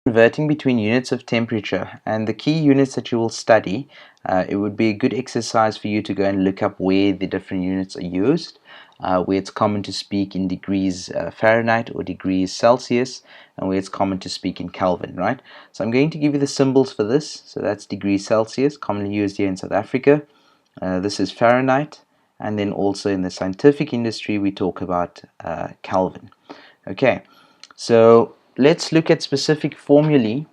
Converting between units of temperature, and the key units that you will study, it would be a good exercise for you to go and look up where the different units are used, where it's common to speak in degrees Fahrenheit or degrees Celsius, and where it's common to speak in Kelvin, right? So I'm going to give you the symbols for this. So that's degrees Celsius, commonly used here in South Africa. This is Fahrenheit, and then also in the scientific industry we talk about Kelvin. Okay, so let's look at specific formulae,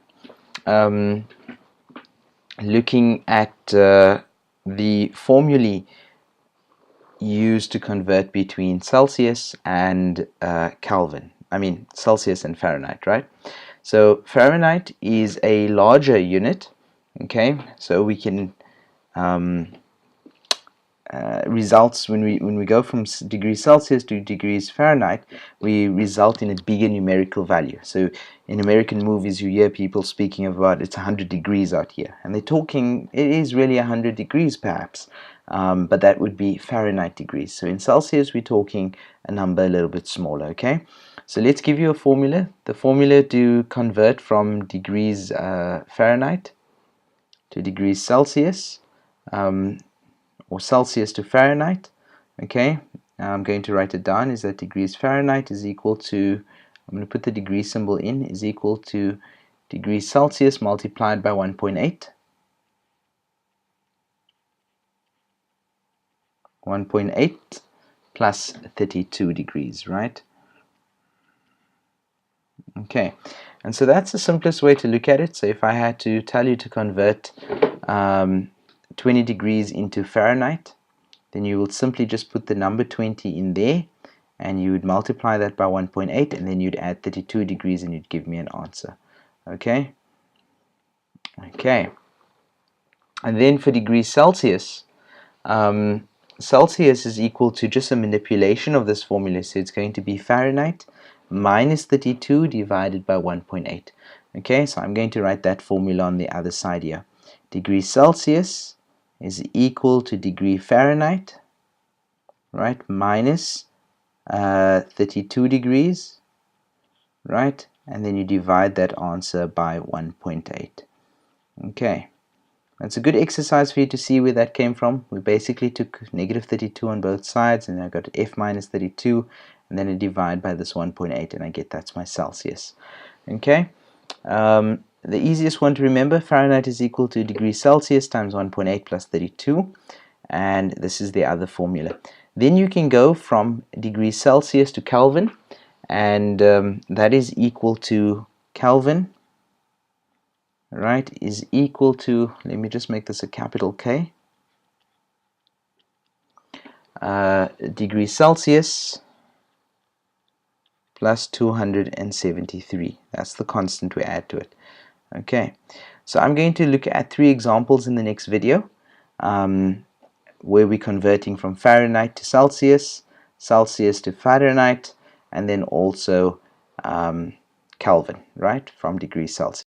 looking at the formulae used to convert between Celsius and Kelvin. I mean Celsius and Fahrenheit, right? So Fahrenheit is a larger unit, okay? So we can results when we go from degrees Celsius to degrees Fahrenheit, we result in a bigger numerical value. So in American movies you hear people speaking about it's 100 degrees out here, and they're talking it is really 100 degrees perhaps, but that would be Fahrenheit degrees. So in Celsius we're talking a number a little bit smaller. Okay, so let's give you a formula. The formula to convert from degrees Fahrenheit to degrees Celsius, or Celsius to Fahrenheit. Okay, I'm going to write it down, is that degrees Fahrenheit is equal to, I'm going to put the degree symbol in, is equal to degrees Celsius multiplied by 1.8. 1.8 plus 32 degrees, right? Okay, and so that's the simplest way to look at it. So if I had to tell you to convert 20 degrees into Fahrenheit, then you will simply just put the number 20 in there, and you would multiply that by 1.8, and then you'd add 32 degrees and you'd give me an answer. Okay, and then for degrees Celsius, Celsius is equal to just a manipulation of this formula, so it's going to be Fahrenheit minus 32 divided by 1.8. Okay, so I'm going to write that formula on the other side here. Degrees Celsius is equal to degree Fahrenheit, right, minus 32 degrees, right, and then you divide that answer by 1.8. Okay, that's a good exercise for you to see where that came from. We basically took negative 32 on both sides, and I got F minus 32, and then I divide by this 1.8, and I get that's my Celsius. Okay, the easiest one to remember, Fahrenheit is equal to degrees Celsius times 1.8 plus 32, and this is the other formula. Then you can go from degrees Celsius to Kelvin, and that is equal to Kelvin, right, is equal to, let me just make this a capital K, degrees Celsius plus 273. That's the constant we add to it. Okay, so I'm going to look at 3 examples in the next video, where we're converting from Fahrenheit to Celsius, Celsius to Fahrenheit, and then also Kelvin, right, from degrees Celsius.